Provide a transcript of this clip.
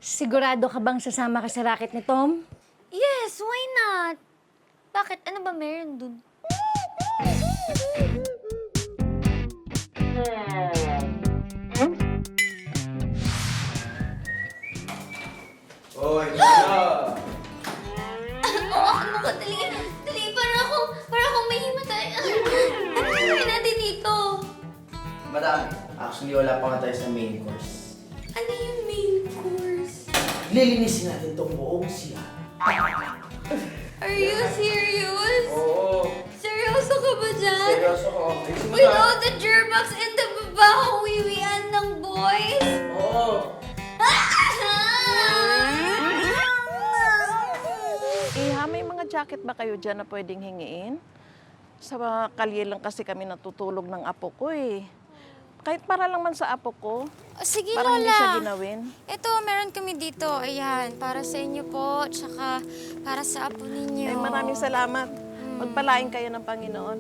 Sigurado ka bang sasama ka sa racket ni Tom? Yes, why not? Bakit? Ano ba meron dun? Hoy, Mia! Oo, ano ka? Dali, dali. Para akong may himatay. Ano gagawin natin dito? Madami. Actually, wala pa nga tayo sa main course. Ano yung main course? Lilinisin natin tong buong siya. Are you serious? Oo. Seryoso ka ba dyan? Seryoso ko. Ayusin mo With na. all the germax and the babahong wiwian ng boys? Oo. Iha, may mga jacket ba kayo dyan na pwedeng hingiin? Sa mga kalye lang kasi kami natutulog ng apo ko eh. Kahit para lang man sa apo ko, Sige, parang hindi siya Lola. ginawin. Ito, meron kami dito. Ayan, para sa inyo po, tsaka para sa apo ninyo. Ay, maraming salamat. Magpalain kayo ng Panginoon.